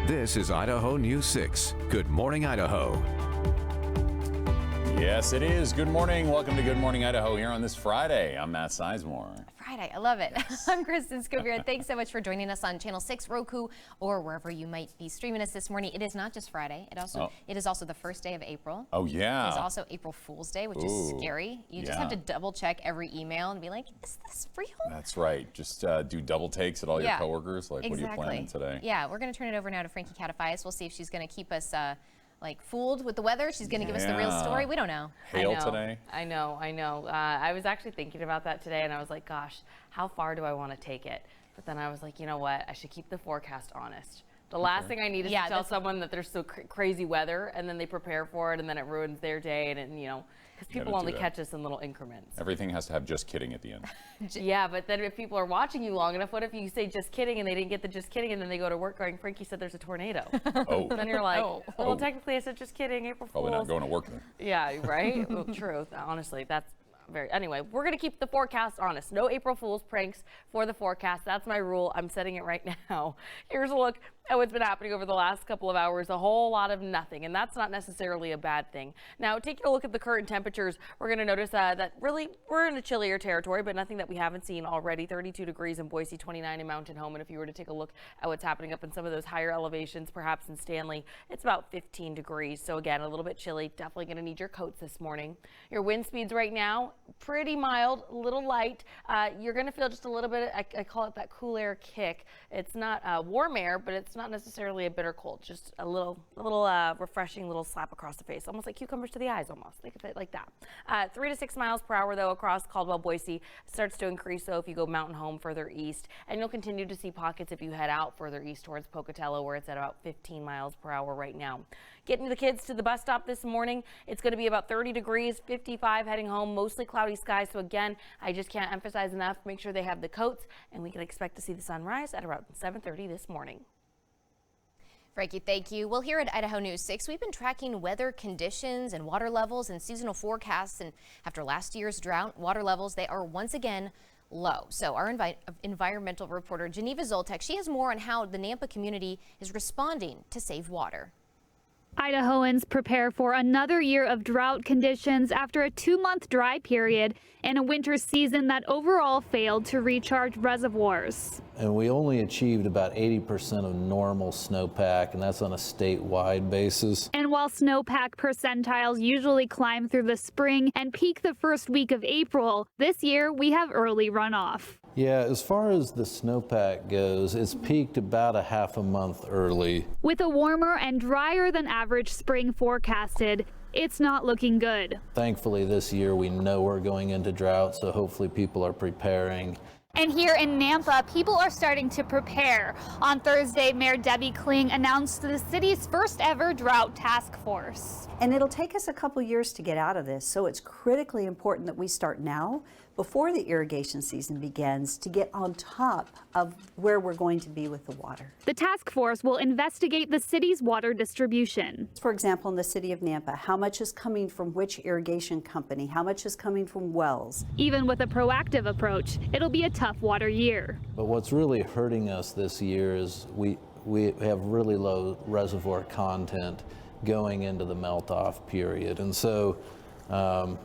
This is Idaho News 6. Good morning, Idaho. Yes, it is. Good morning. Welcome to Good Morning Idaho here on this Friday. I'm Matt Sizemore. Friday, I love it. Yes. I'm Kristen Scovier. Thanks so much for joining us on Channel 6, Roku, or wherever you might be streaming us this morning. It is not just Friday. It is also the first day of April. Oh, yeah. It is also April Fool's Day, which is scary. You just have to double check every email and be like, is this real? That's right. Just do double takes at all your coworkers. Like, exactly. What are you planning today? Yeah, we're going to turn it over now to Frankie Catafias. We'll see if she's going to keep us fooled with the weather. She's going to give us the real story. We don't know. Hail today? I know. I was actually thinking about that today, and I was like, gosh, how far do I want to take it? But then I was like, you know what? I should keep the forecast honest. The last thing I need is to tell someone that there's so crazy weather, and then they prepare for it, and then it ruins their day, and because people only catch us in little increments. Everything has to have just kidding at the end. Yeah, but then if people are watching you long enough, what if you say just kidding and they didn't get the just kidding, and then they go to work going, Frankie said there's a tornado. Oh. Then you're like, well, technically I said just kidding, April Fool's. Probably not going to work then. Yeah, right? Well, true. Honestly, that's anyway, we're going to keep the forecast honest. No April Fool's pranks for the forecast. That's my rule. I'm setting it right now. Here's a look at what's been happening over the last couple of hours. A whole lot of nothing, and that's not necessarily a bad thing. Now, taking a look at the current temperatures, we're going to notice that really we're in a chillier territory, but nothing that we haven't seen already. 32 degrees in Boise, 29 in Mountain Home, and if you were to take a look at what's happening up in some of those higher elevations, perhaps in Stanley, it's about 15 degrees. So again, a little bit chilly. Definitely going to need your coats this morning. Your wind speeds right now, pretty mild, a little light. You're going to feel just a little bit, I call it that cool air kick. It's not warm air, but it's not necessarily a bitter cold, just a little refreshing little slap across the face, almost like cucumbers to the eyes almost. Think of it like that. 3 to 6 miles per hour though across Caldwell, Boise. Starts to increase though if you go Mountain Home further east, and you'll continue to see pockets if you head out further east towards Pocatello, where it's at about 15 miles per hour right now. Getting the kids to the bus stop this morning, it's going to be about 30 degrees, 55 heading home, mostly cloudy skies. So again, I just can't emphasize enough, make sure they have the coats, and we can expect to see the sun rise at around 7:30 this morning. Frankie, thank you. Well, here at Idaho News 6, we've been tracking weather conditions and water levels and seasonal forecasts. And after last year's drought, water levels, they are once again low. So our environmental reporter, Geneva Zoltek, she has more on how the Nampa community is responding to save water. Idahoans prepare for another year of drought conditions after a 2-month dry period and a winter season that overall failed to recharge reservoirs. And we only achieved about 80% of normal snowpack, and that's on a statewide basis. And while snowpack percentiles usually climb through the spring and peak the first week of April, this year we have early runoff. Yeah, as far as the snowpack goes, it's peaked about a half a month early. With a warmer and drier than average spring forecasted, it's not looking good. Thankfully this year we know we're going into drought, so hopefully people are preparing. And here in Nampa, people are starting to prepare. On Thursday, Mayor Debbie Kling announced the city's first ever drought task force. And it'll take us a couple years to get out of this, so it's critically important that we start now, before the irrigation season begins, to get on top of where we're going to be with the water. The task force will investigate the city's water distribution. For example, in the city of Nampa, how much is coming from which irrigation company? How much is coming from wells? Even with a proactive approach, it'll be a tough water year. But what's really hurting us this year is we have really low reservoir content going into the melt-off period. And so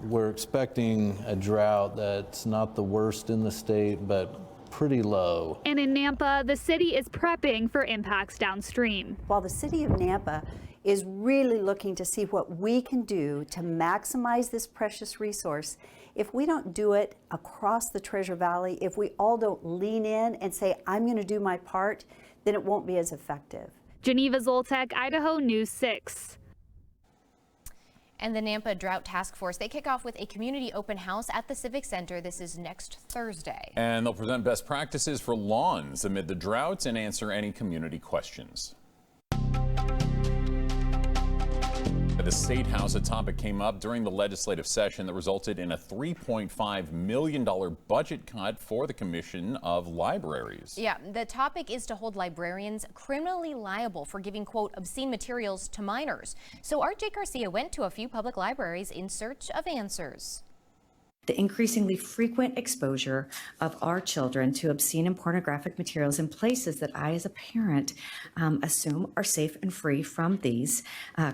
we're expecting a drought that's not the worst in the state, but pretty low. And in Nampa, the city is prepping for impacts downstream. While the city of Nampa is really looking to see what we can do to maximize this precious resource, if we don't do it across the Treasure Valley, if we all don't lean in and say, I'm going to do my part, then it won't be as effective. Geneva Zoltek, Idaho News 6. And the Nampa Drought Task Force, they kick off with a community open house at the Civic Center. This is next Thursday. And they'll present best practices for lawns amid the drought and answer any community questions. At the State House, a topic came up during the legislative session that resulted in a $3.5 million budget cut for the Commission of Libraries. Yeah, the topic is to hold librarians criminally liable for giving, quote, obscene materials to minors. So our Jake Garcia went to a few public libraries in search of answers. The increasingly frequent exposure of our children to obscene and pornographic materials in places that I, as a parent, assume are safe and free from these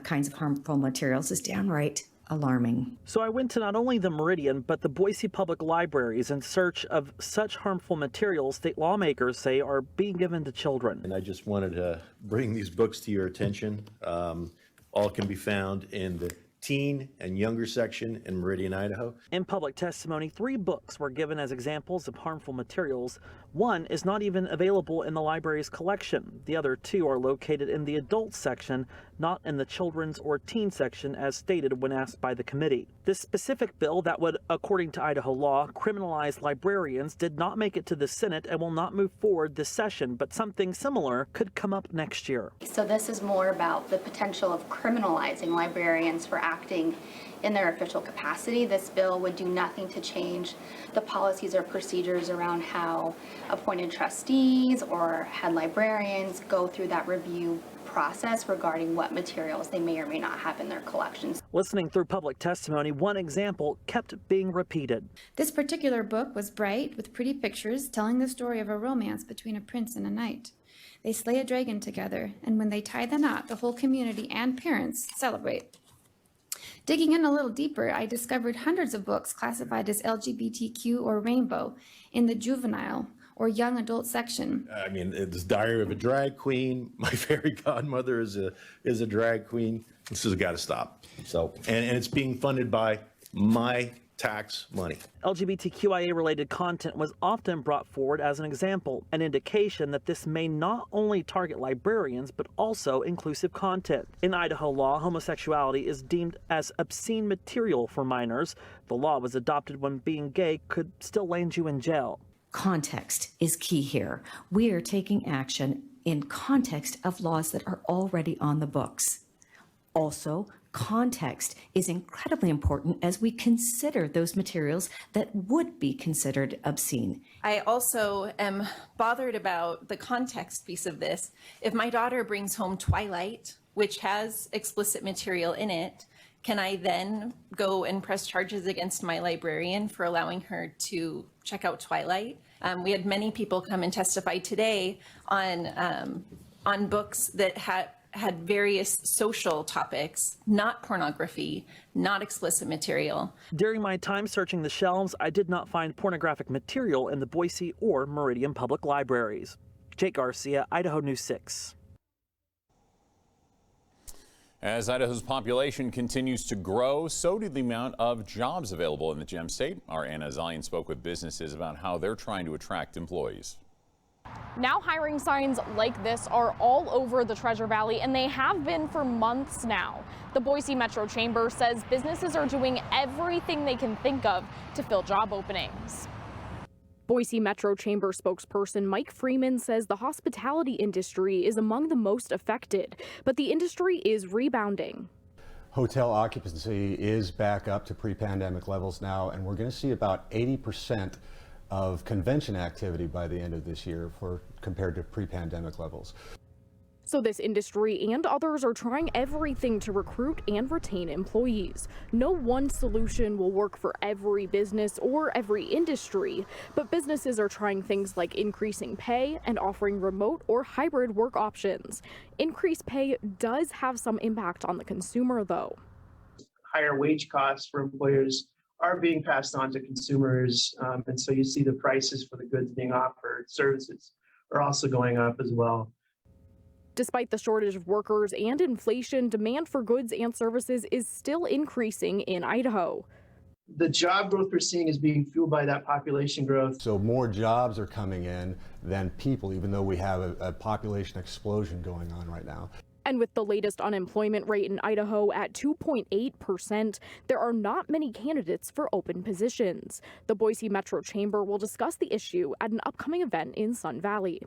kinds of harmful materials is downright alarming. So I went to not only the Meridian, but the Boise Public Libraries in search of such harmful materials state lawmakers say are being given to children. And I just wanted to bring these books to your attention. All can be found in the teen and younger section in Meridian, Idaho. In public testimony, 3 books were given as examples of harmful materials. One is not even available in the library's collection. The other 2 are located in the adult section, not in the children's or teen section as stated when asked by the committee. This specific bill that would, according to Idaho law, criminalize librarians did not make it to the Senate and will not move forward this session, but something similar could come up next year. So this is more about the potential of criminalizing librarians for acting in their official capacity. This bill would do nothing to change the policies or procedures around how appointed trustees or head librarians go through that review process regarding what materials they may or may not have in their collections. Listening through public testimony, one example kept being repeated. This particular book was bright with pretty pictures telling the story of a romance between a prince and a knight. They slay a dragon together, and when they tie the knot, the whole community and parents celebrate. Digging in a little deeper, I discovered hundreds of books classified as LGBTQ or rainbow in the juvenile or young adult section. I mean, it's Diary of a Drag Queen. My fairy godmother is a drag queen. This has got to stop. So, and it's being funded by my tax money. LGBTQIA-related content was often brought forward as an example, an indication that this may not only target librarians, but also inclusive content. In Idaho law, homosexuality is deemed as obscene material for minors. The law was adopted when being gay could still land you in jail. Context is key here. We are taking action in context of laws that are already on the books. Also, context is incredibly important as we consider those materials that would be considered obscene. I also am bothered about the context piece of this. If my daughter brings home Twilight, which has explicit material in it, can I then go and press charges against my librarian for allowing her to check out Twilight? We had many people come and testify today on books that had various social topics, not pornography, not explicit material. During my time searching the shelves, I did not find pornographic material in the Boise or Meridian public libraries. Jake Garcia, Idaho News 6. As Idaho's population continues to grow, so do the amount of jobs available in the Gem State. Our Anna Zalian spoke with businesses about how they're trying to attract employees. Now hiring signs like this are all over the Treasure Valley, and they have been for months now. The Boise Metro Chamber says businesses are doing everything they can think of to fill job openings. Boise Metro Chamber spokesperson Mike Freeman says the hospitality industry is among the most affected, but the industry is rebounding. Hotel occupancy is back up to pre-pandemic levels now, and we're going to see about 80% of convention activity by the end of this year compared to pre-pandemic levels. So this industry and others are trying everything to recruit and retain employees. No one solution will work for every business or every industry, but businesses are trying things like increasing pay and offering remote or hybrid work options. Increased pay does have some impact on the consumer, though. Higher wage costs for employers are being passed on to consumers, and so you see the prices for the goods being offered, services are also going up as well. Despite the shortage of workers and inflation, demand for goods and services is still increasing in Idaho. The job growth we're seeing is being fueled by that population growth. So more jobs are coming in than people, even though we have a population explosion going on right now. And with the latest unemployment rate in Idaho at 2.8%, there are not many candidates for open positions. The Boise Metro Chamber will discuss the issue at an upcoming event in Sun Valley.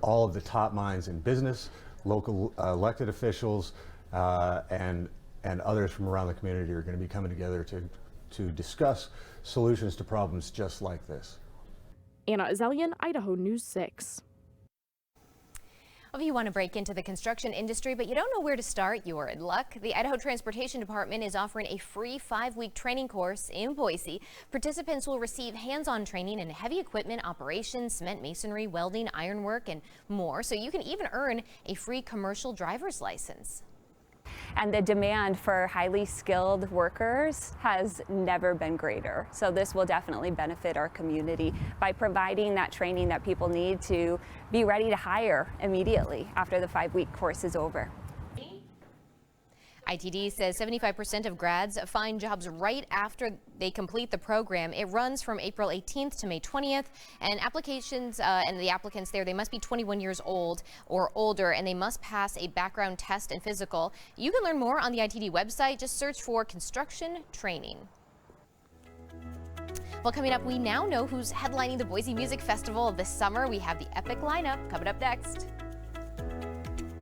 All of the top minds in business, local elected officials, and others from around the community are going to be coming together to discuss solutions to problems just like this. Anna Zalian, Idaho News 6. Well, if you want to break into the construction industry, but you don't know where to start, you're in luck. The Idaho Transportation Department is offering a free 5-week training course in Boise. Participants will receive hands-on training in heavy equipment operations, cement masonry, welding, ironwork, and more. So you can even earn a free commercial driver's license. And the demand for highly skilled workers has never been greater. So this will definitely benefit our community by providing that training that people need to be ready to hire immediately after the 5-week course is over. ITD says 75% of grads find jobs right after they complete the program. It runs from April 18th to May 20th, and applications and the applicants there, they must be 21 years old or older, and they must pass a background test and physical. You can learn more on the ITD website. Just search for construction training. Well, coming up, we now know who's headlining the Boise Music Festival this summer. We have the epic lineup coming up next.